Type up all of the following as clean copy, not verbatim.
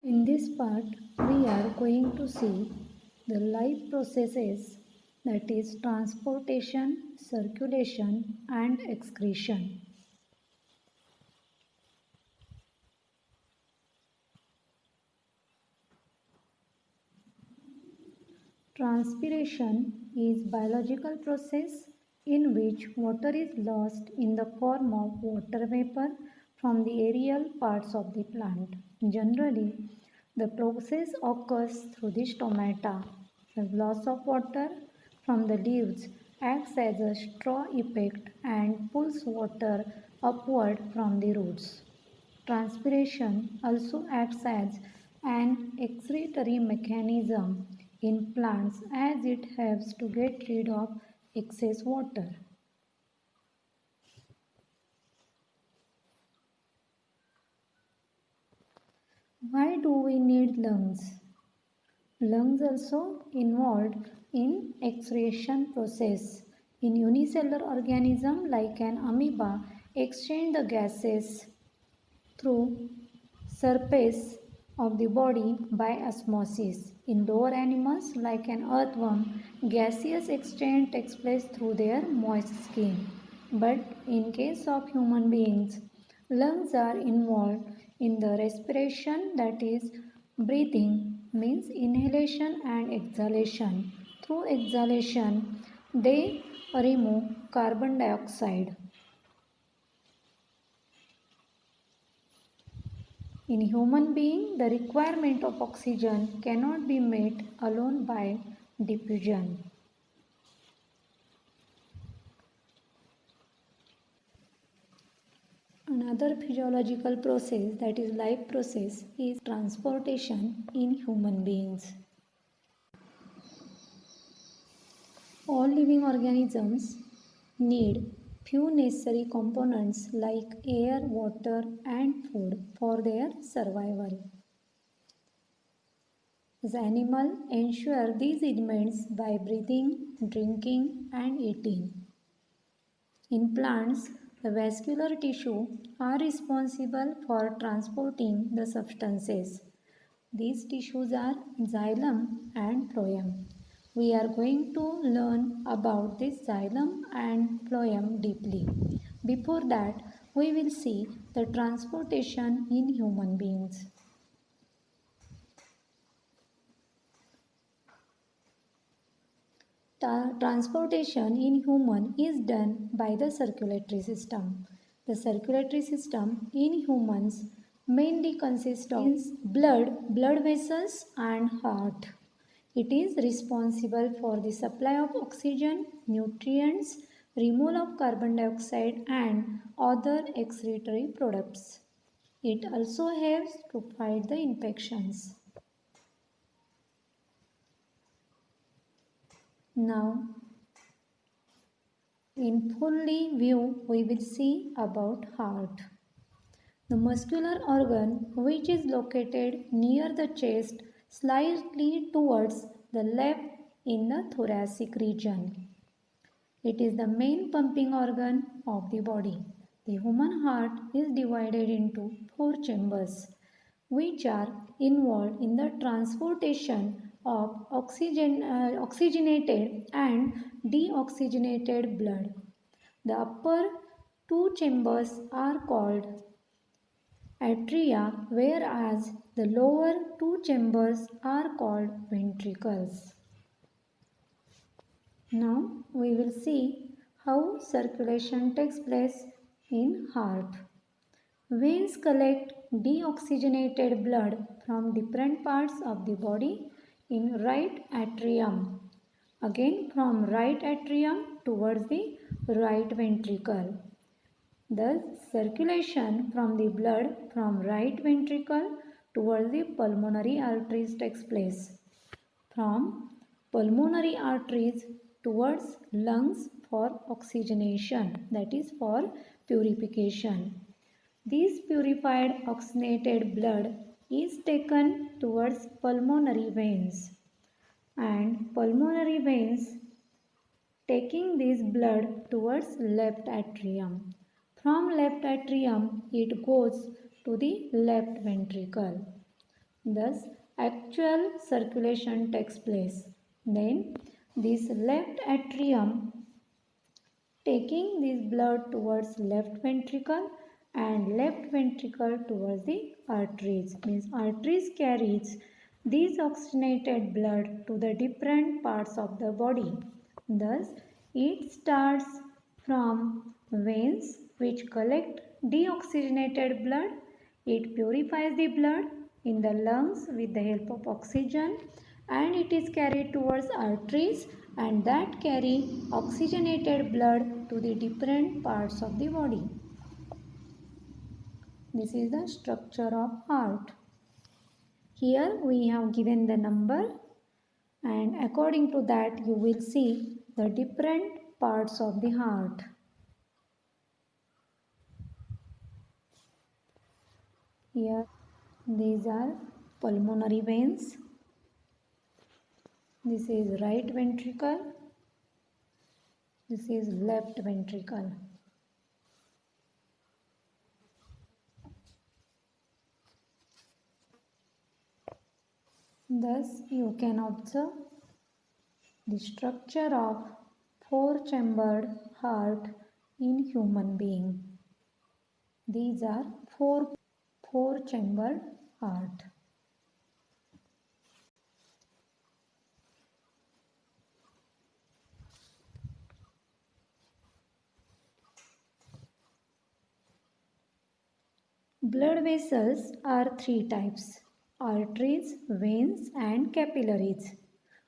In this part, we are going to see the life processes, that is transportation, circulation and excretion. Transpiration is biological process in which water is lost in the form of water vapor from the aerial parts of the plant. Generally, the process occurs through the stomata. The loss of water from the leaves acts as a straw effect and pulls water upward from the roots. Transpiration also acts as an excretory mechanism in plants as it helps to get rid of excess water. Why do we need lungs? Lungs also involved in excretion process. In unicellular organism like an amoeba, exchange the gases through surface of the body by osmosis. In lower animals like an earthworm, gaseous exchange takes place through their moist skin. But in case of human beings, lungs are involved in the respiration, that is breathing means inhalation and exhalation. Through exhalation, they remove carbon dioxide. In human being, the requirement of oxygen cannot be met alone by diffusion. Another physiological process, that is life process, is transportation in human beings. All living organisms need few necessary components like air, water and food for their survival. The animal ensure these elements by breathing, drinking and eating. In plants, the vascular tissue are responsible for transporting the substances. These tissues are xylem and phloem. We are going to learn about this xylem and phloem deeply. Before that, we will see the transportation in human beings. Transportation in human is done by the circulatory system. The circulatory system in humans mainly consists of blood vessels and heart. It is responsible for the supply of oxygen, nutrients, removal of carbon dioxide and other excretory products. It also helps to fight the infections. Now, in fully view, we will see about heart. The muscular organ which is located near the chest slightly towards the left in the thoracic region. It is the main pumping organ of the body. The human heart is divided into 4 chambers which are involved in the transportation of oxygenated and deoxygenated blood. The upper 2 chambers are called atria, whereas the lower 2 chambers are called ventricles. Now we will see how circulation takes place in heart. Veins collect deoxygenated blood from different parts of the body in right atrium. Again from right atrium towards the right ventricle. Thus circulation from the blood from right ventricle towards the pulmonary arteries takes place. From pulmonary arteries towards lungs for oxygenation, that is for purification. This purified oxygenated blood is taken towards pulmonary veins and pulmonary veins taking this blood towards left atrium. From left atrium it goes to the left ventricle. Thus, actual circulation takes place. Then, this left atrium taking this blood towards left ventricle and left ventricle towards the arteries. Means arteries carries this oxygenated blood to the different parts of the body. Thus, it starts from veins which collect deoxygenated blood. It purifies the blood in the lungs with the help of oxygen, and it is carried towards arteries, and that carry oxygenated blood to the different parts of the body. This is the structure of heart. Here we have given the number, and according to that you will see the different parts of the heart. Here these are pulmonary veins. This is right ventricle. This is left ventricle. Thus you can observe the structure of four-chambered heart in human being. These are four-chambered heart. Blood vessels are three types: arteries, veins and capillaries.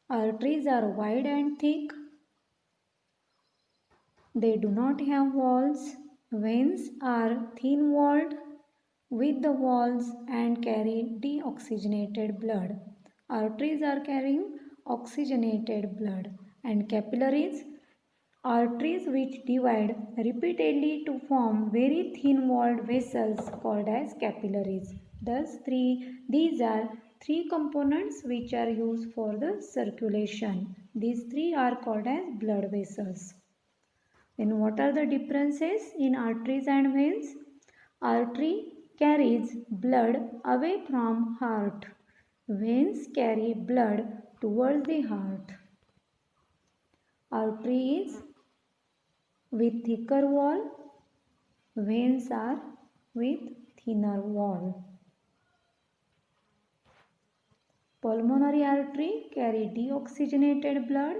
Arteries are wide and thick. They do not have walls. Veins are thin-walled with the walls and carry deoxygenated blood. Arteries are carrying oxygenated blood, and capillaries, arteries which divide repeatedly to form very thin-walled vessels called as capillaries. Thus, these are three components which are used for the circulation. These three are called as blood vessels. Then what are the differences in arteries and veins? Artery carries blood away from heart. Veins carry blood towards the heart. Artery is with thicker wall. Veins are with thinner wall. Pulmonary artery carry deoxygenated blood.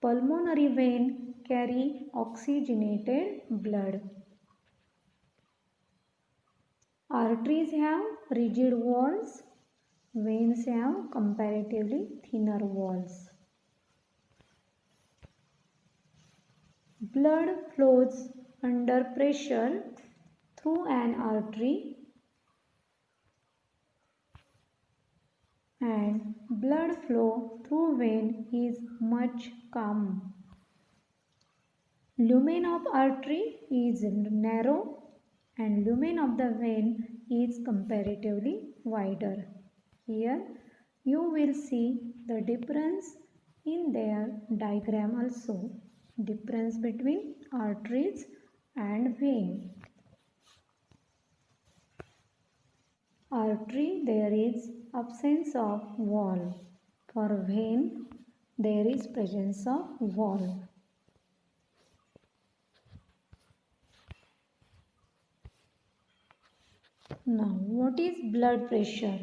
Pulmonary vein carry oxygenated blood. Arteries have rigid walls. Veins have comparatively thinner walls. Blood flows under pressure through an artery, and blood flow through vein is much calm. Lumen of artery is narrow and lumen of the vein is comparatively wider. Here you will see the difference in their diagram also. Difference between arteries and vein. Artery, there is absence of wall. For vein, there is presence of wall. Now, what is blood pressure?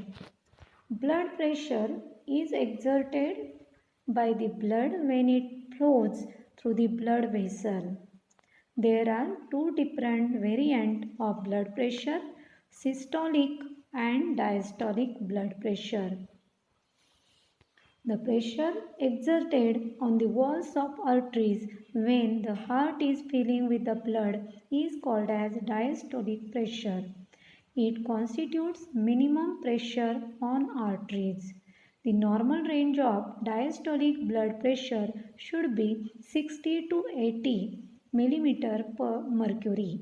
Blood pressure is exerted by the blood when it flows through the blood vessel. There are two different variants of blood pressure: systolic and diastolic blood pressure. The pressure exerted on the walls of arteries when the heart is filling with the blood is called as diastolic pressure. It constitutes minimum pressure on arteries. The normal range of diastolic blood pressure should be 60 to 80 mm per mercury,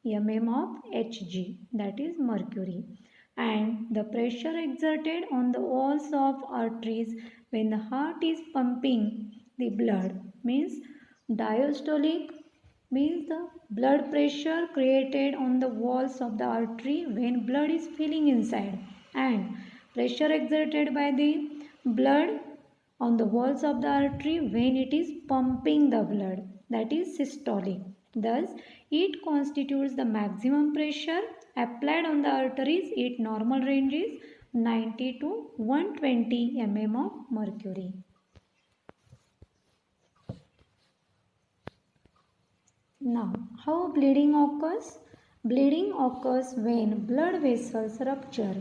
mm of Hg, that is mercury. And the pressure exerted on the walls of arteries when the heart is pumping the blood means diastolic, means the blood pressure created on the walls of the artery when blood is filling inside, and pressure exerted by the blood on the walls of the artery when it is pumping the blood, that is systolic. Thus, it constitutes the maximum pressure applied on the arteries. Its normal range is 90 to 120 mm of mercury. Now, how bleeding occurs? Bleeding occurs when blood vessels rupture.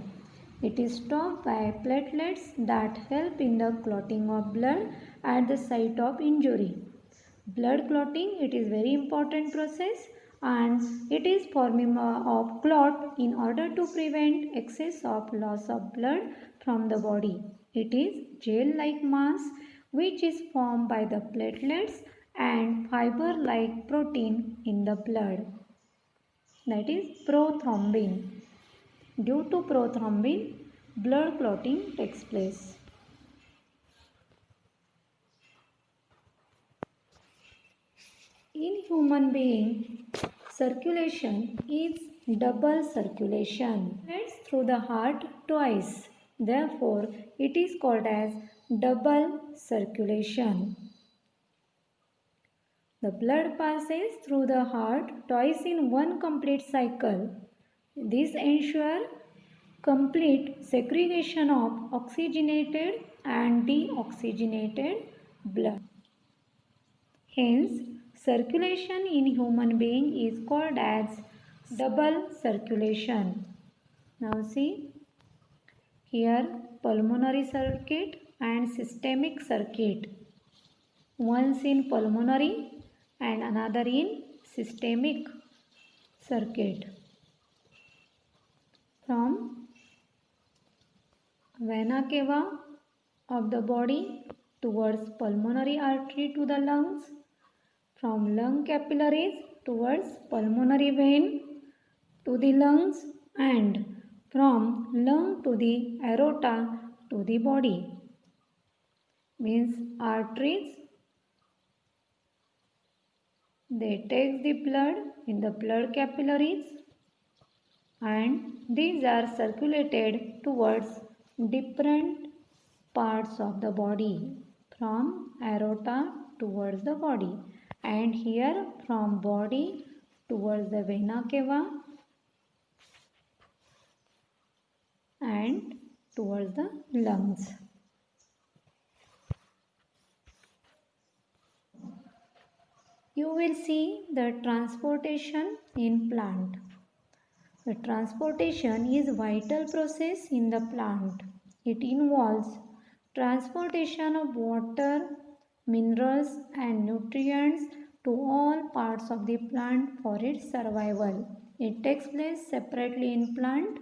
It is stopped by platelets that help in the clotting of blood at the site of injury. Blood clotting, it is very important process, and it is forming of clot in order to prevent excess of loss of blood from the body. It is gel-like mass which is formed by the platelets and fiber-like protein in the blood, that is prothrombin. Due to prothrombin, blood clotting takes place. In human being, circulation is double circulation. It's through the heart twice. Therefore, it is called as double circulation. The blood passes through the heart twice in one complete cycle. This ensures complete segregation of oxygenated and deoxygenated blood. Hence, circulation in human being is called as double circulation. Now see, here pulmonary circuit and systemic circuit. One in pulmonary and another in systemic circuit. From vena cava of the body towards pulmonary artery to the lungs, from lung capillaries towards pulmonary vein to the lungs, and from lung to the aorta to the body. Means arteries, they take the blood in the blood capillaries and these are circulated towards different parts of the body, from aorta towards the body, and here from body towards the vena cava and towards the lungs. You will see the transportation in plant. The transportation is a vital process in the plant. It involves transportation of water, minerals and nutrients to all parts of the plant for its survival. It takes place separately in plant.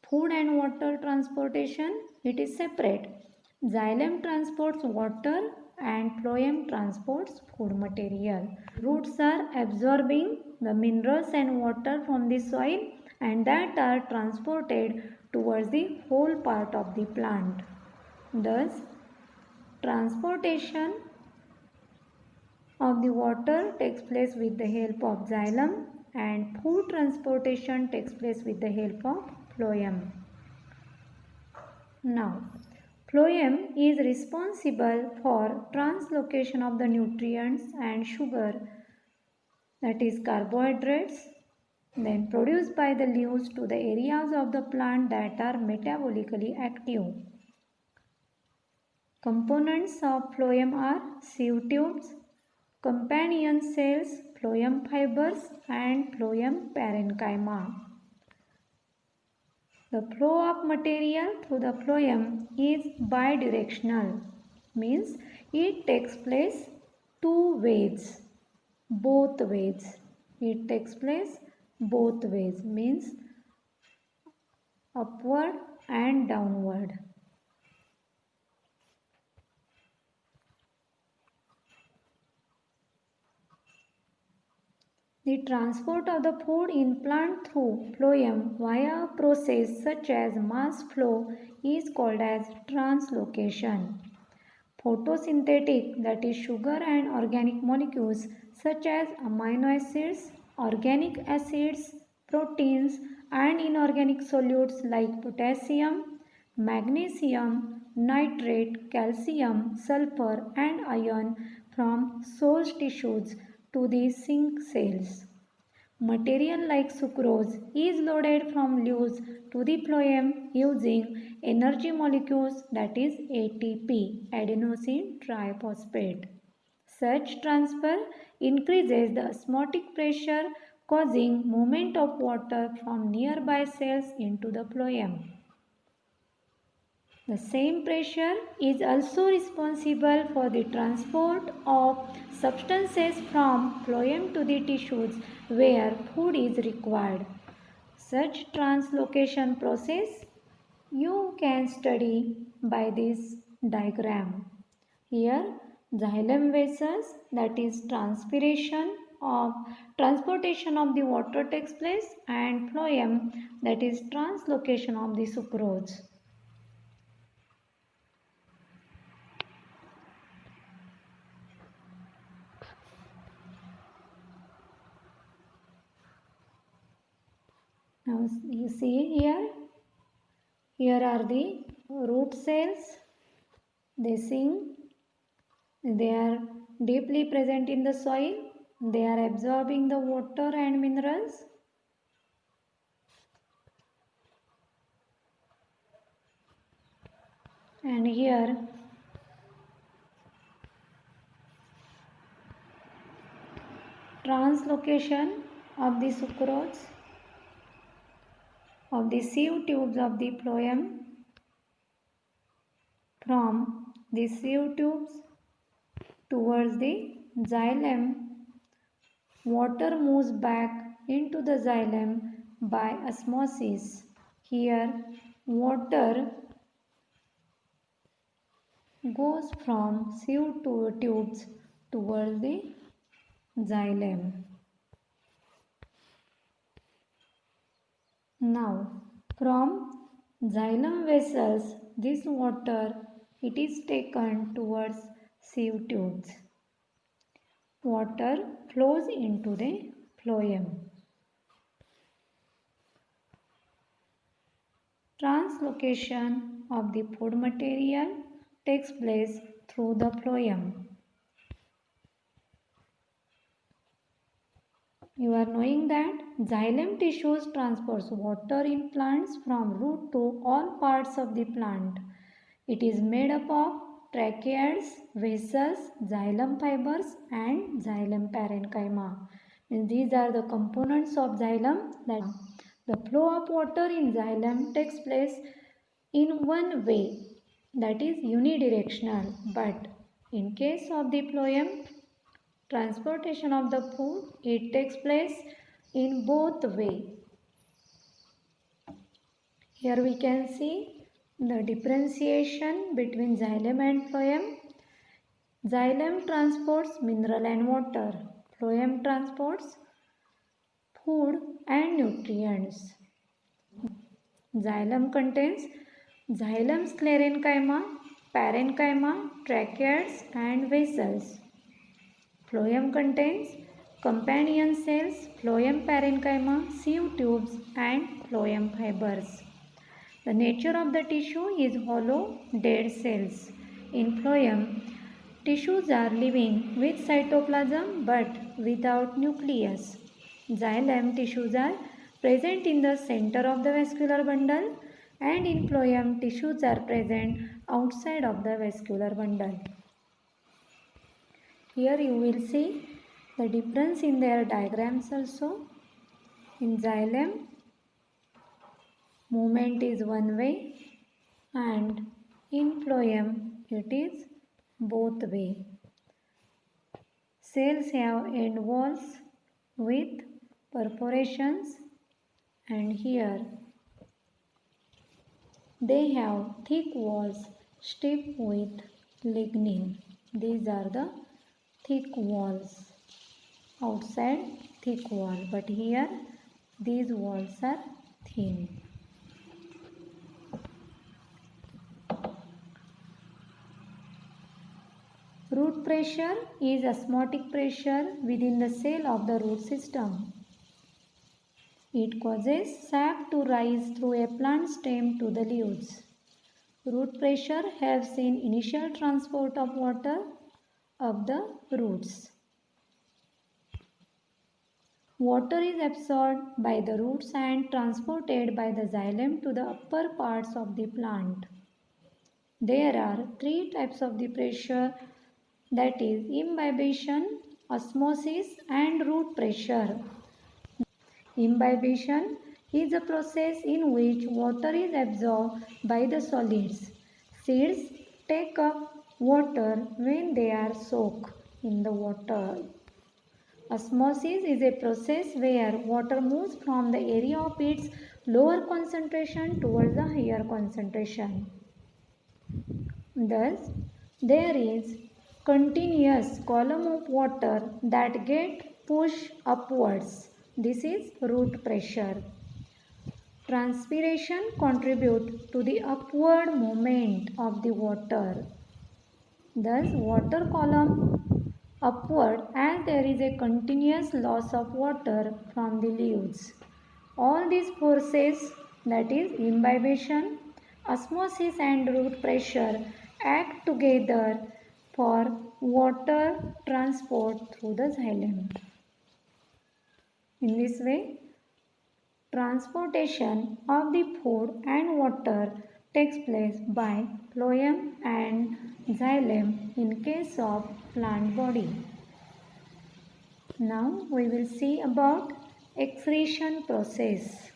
Food and water transportation, it is separate. Xylem transports water and phloem transports food material. Roots are absorbing the minerals and water from the soil and that are transported towards the whole part of the plant. Thus, transportation of the water takes place with the help of xylem and food transportation takes place with the help of phloem. Now, phloem is responsible for translocation of the nutrients and sugar, that is carbohydrates, then produced by the leaves to the areas of the plant that are metabolically active. Components of phloem are sieve tubes, companion cells, phloem fibers and phloem parenchyma. The flow of material through the phloem is bidirectional, means it takes place two ways, both ways. It takes place both ways, means upward and downward. The transport of the food in plant through phloem via a process such as mass flow is called as translocation. Photosynthetic, that is sugar and organic molecules such as amino acids, organic acids, proteins and inorganic solutes like potassium, magnesium, nitrate, calcium, sulfur and iron from source tissues to the sink cells. Material like sucrose is loaded from leaves to the phloem using energy molecules, that is ATP, adenosine triphosphate. Such transfer increases the osmotic pressure, causing movement of water from nearby cells into the phloem. The same pressure is also responsible for the transport of substances from phloem to the tissues where food is required. Such translocation process you can study by this diagram. Here xylem vessels, that is transportation of the water takes place, and phloem, that is translocation of the sucrose. Now you see here are the root cells. They sing, they are deeply present in the soil, they are absorbing the water and minerals. And here translocation of the sucrose of the sieve tubes of the phloem. From the sieve tubes towards the xylem, water moves back into the xylem by osmosis. Here, water goes from sieve tubes towards the xylem. Now, from xylem vessels, this water it is taken towards sieve tubes. Water flows into the phloem. Translocation of the food material takes place through the phloem. You are knowing that xylem tissues transports water in plants from root to all parts of the plant. It is made up of tracheids, vessels, xylem fibers and xylem parenchyma. These are the components of xylem. That the flow of water in xylem takes place in one way, that is unidirectional, but in case of the phloem, transportation of the food, it takes place in both way. Here we can see the differentiation between xylem and phloem. Xylem transports mineral and water. Phloem transports food and nutrients. Xylem contains xylem sclerenchyma, parenchyma, tracheids and vessels. Phloem contains companion cells, phloem parenchyma, sieve tubes and phloem fibers. The nature of the tissue is hollow, dead cells. In phloem, tissues are living with cytoplasm but without nucleus. Xylem tissues are present in the center of the vascular bundle, and in phloem, tissues are present outside of the vascular bundle. Here you will see the difference in their diagrams also. In xylem, movement is one way, and in phloem it is both way. Cells have end walls with perforations, and here they have thick walls striped with lignin. These are the thick walls. Outside thick wall, but here these walls are thin. Root pressure is osmotic pressure within the cell of the root system. It causes sap to rise through a plant stem to the leaves. Root pressure helps in initial transport of water up the roots. Water is absorbed by the roots and transported by the xylem to the upper parts of the plant. There are three types of the pressure, that is imbibition, osmosis and root pressure. Imbibition is a process in which water is absorbed by the solids. Seeds take up water when they are soaked in the water. Osmosis is a process where water moves from the area of its lower concentration towards the higher concentration. Thus, there is continuous column of water that get pushed upwards. This is root pressure. Transpiration contributes to the upward movement of the water. Thus, water column upward as there is a continuous loss of water from the leaves. All these forces, that is imbibition, osmosis and root pressure, act together for water transport through the xylem. In this way, transportation of the food and water takes place by phloem and xylem in case of plant body. Now we will see about excretion process.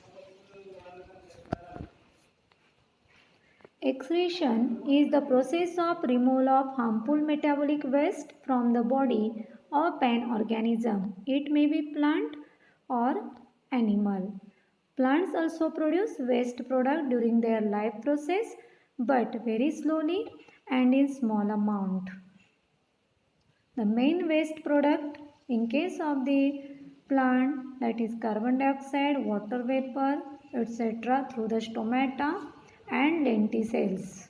Excretion is the process of removal of harmful metabolic waste from the body of an organism. It may be plant or animal. Plants also produce waste product during their life process, but very slowly and in small amount. The main waste product in case of the plant, that is carbon dioxide, water vapor, etc. through the stomata and lenticels.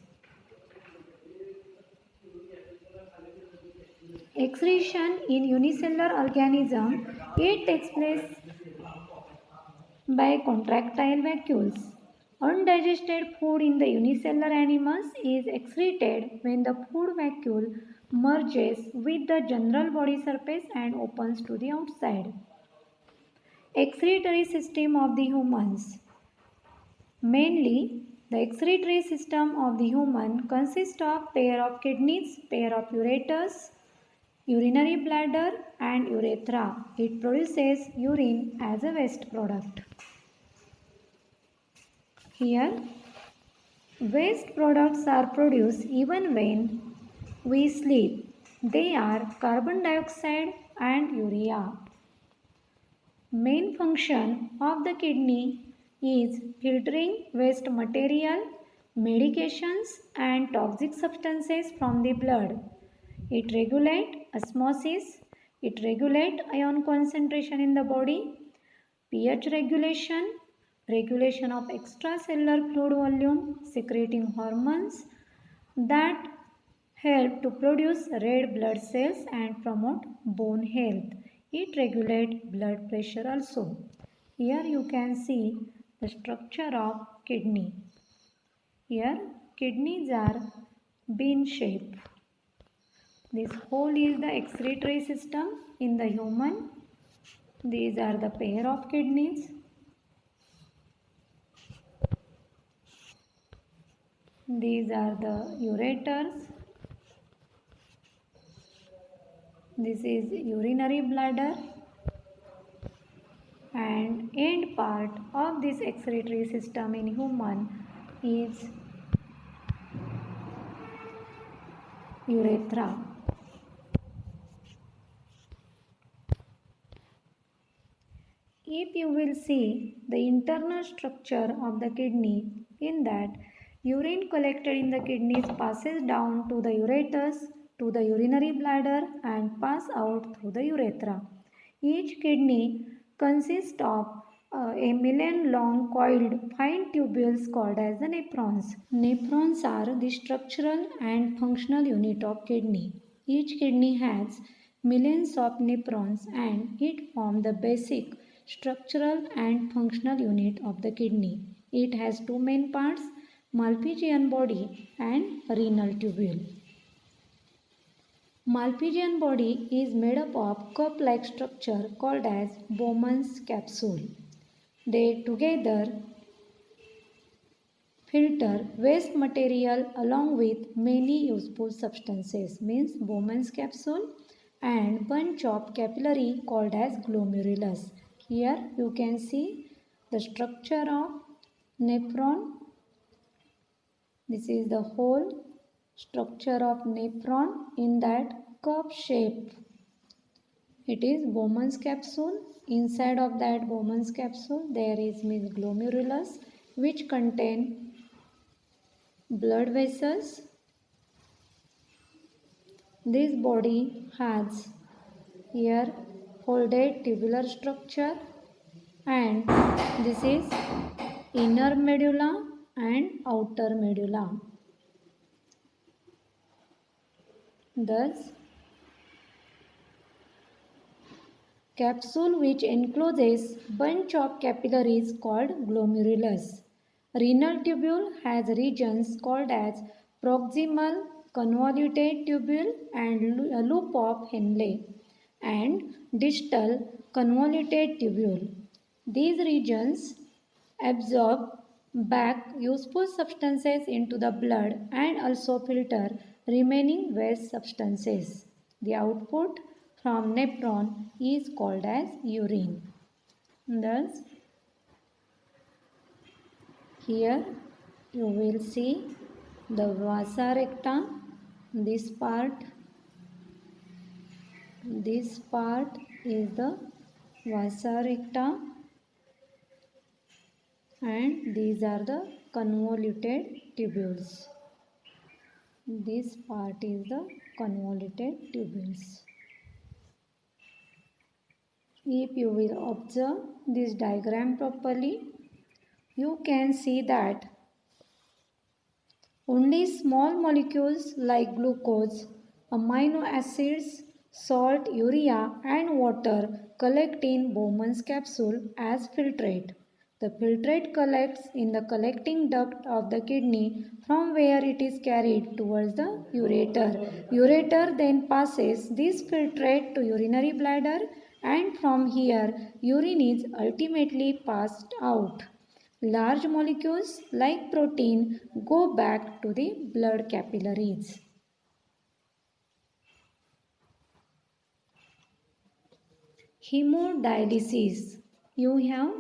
Excretion in unicellular organism, it takes place by contractile vacuoles. Undigested food in the unicellular animals is excreted when the food vacuole merges with the general body surface and opens to the outside. Excretory system of the humans. Mainly, the excretory system of the human consists of pair of kidneys, pair of ureters, urinary bladder and urethra. It produces urine as a waste product. Here, waste products are produced even when we sleep. They are carbon dioxide and urea. Main function of the kidney is filtering waste material, medications and toxic substances from the blood. It regulates osmosis, it regulates ion concentration in the body, pH regulation, regulation of extracellular fluid volume, secreting hormones that help to produce red blood cells and promote bone health. It regulates blood pressure also. Here you can see the structure of kidney. Here kidneys are bean shape. This whole is the excretory system in the human. These are the pair of kidneys. These are the ureters. This is urinary bladder. And end part of this excretory system in human is urethra. If you will see the internal structure of the kidney, in that urine collected in the kidneys passes down to the ureters, to the urinary bladder and pass out through the urethra. Each kidney consists of a million long coiled fine tubules called as the nephrons. Nephrons are the structural and functional unit of kidney. Each kidney has millions of nephrons and it forms the basic structural and functional unit of the kidney. It has two main parts. Malpighian body and renal tubule. Malpighian body is made up of cup-like structure called as Bowman's capsule. They together filter waste material along with many useful substances, means Bowman's capsule, and bunch of capillary called as glomerulus. Here you can see the structure of nephron. This is the whole structure of nephron in that cup shape. It is Bowman's capsule. Inside of that Bowman's capsule there is glomerulus, which contain blood vessels. This body has here folded tubular structure, and this is inner medulla and outer medulla. Thus, capsule which encloses bunch of capillaries called glomerulus. Renal tubule has regions called as proximal convoluted tubule and loop of Henle, and distal convoluted tubule. These regions absorb back useful substances into the blood and also filter remaining waste substances. The output from nephron is called as urine. Thus, here you will see the vasa recta. This part is the vasa recta, and these are the convoluted tubules. This part is the convoluted tubules. If you will observe this diagram properly, you can see that only small molecules like glucose, amino acids, salt, urea and water collect in Bowman's capsule as filtrate. The filtrate collects in the collecting duct of the kidney, from where it is carried towards the ureter. Ureter then passes this filtrate to urinary bladder, and from here urine is ultimately passed out. Large molecules like protein go back to the blood capillaries. Hemodialysis. You have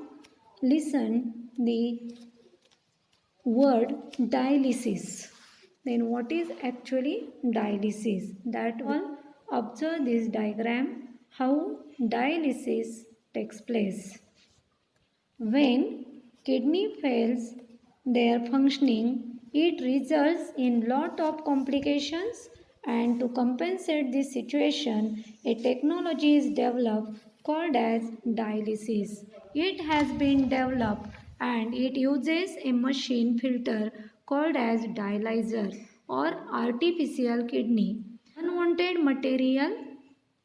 listened the word dialysis. Then what is actually dialysis? That one, observe this diagram how dialysis takes place. When kidney fails their functioning, it results in lot of complications, and to compensate this situation, a technology is developed called as dialysis. It has been developed and it uses a machine filter called as dialyzer or artificial kidney. Unwanted material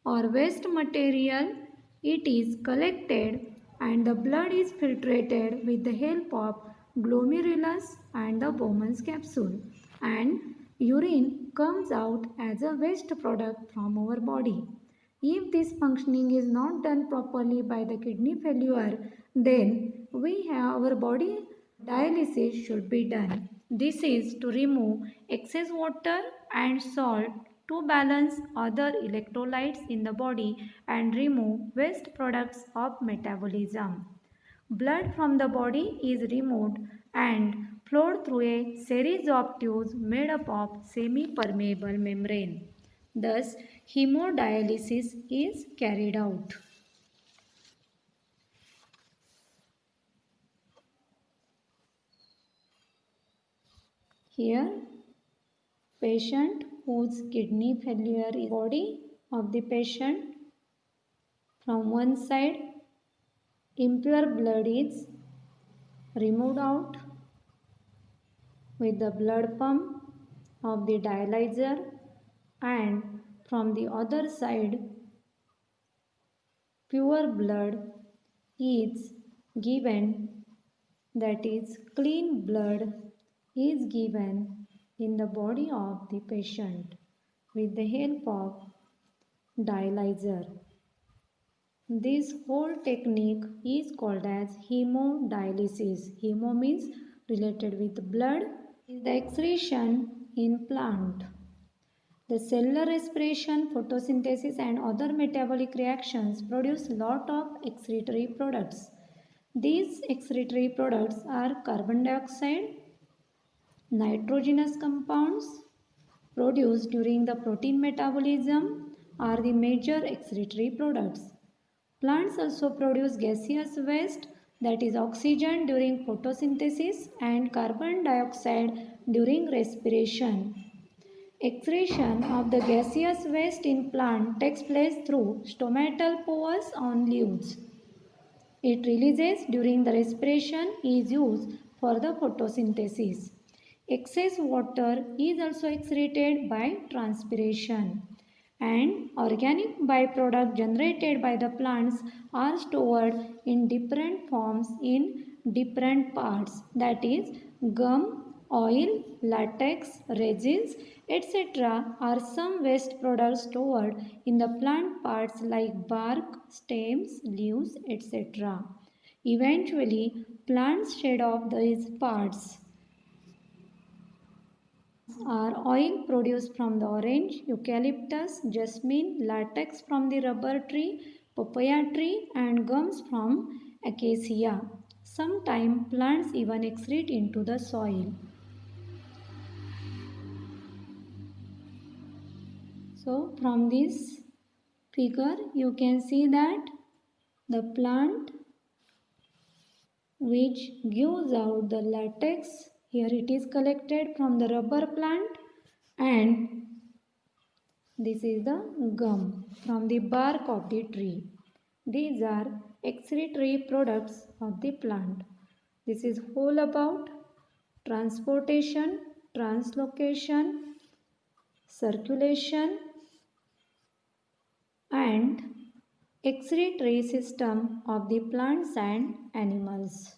or waste material, it is collected and the blood is filtrated with the help of glomerulus and the Bowman's capsule, and urine comes out as a waste product from our body. If this functioning is not done properly by the kidney failure, then our body dialysis should be done. This is to remove excess water and salt to balance other electrolytes in the body and remove waste products of metabolism. Blood from the body is removed and flowed through a series of tubes made up of semi-permeable membrane. Thus, hemodialysis is carried out. Here, patient whose kidney failure is body of the patient. From one side, impure blood is removed out with the blood pump of the dialyzer, and from the other side, pure blood is given, that is clean blood is given in the body of the patient with the help of dialyzer. This whole technique is called as hemodialysis. Hemo means related with blood. The excretion in plant. The cellular respiration, photosynthesis and other metabolic reactions produce lot of excretory products. These excretory products are carbon dioxide, nitrogenous compounds produced during the protein metabolism are the major excretory products. Plants also produce gaseous waste, that is oxygen during photosynthesis and carbon dioxide during respiration. Excretion of the gaseous waste in plant takes place through stomatal pores on leaves. It releases during the respiration is used for the photosynthesis. Excess water is also excreted by transpiration, and organic byproducts generated by the plants are stored in different forms in different parts, that is gum, oil, latex, resins, etc. are some waste products stored in the plant parts like bark, stems, leaves, etc. Eventually, plants shed off these parts are oil produced from the orange, eucalyptus, jasmine, latex from the rubber tree, papaya tree and gums from acacia. Sometimes plants even excrete into the soil. So from this figure you can see that the plant which gives out the latex, here it is collected from the rubber plant, and this is the gum from the bark of the tree. These are excretory products of the plant. This is whole about transportation, translocation, circulation and excretory system of the plants and animals.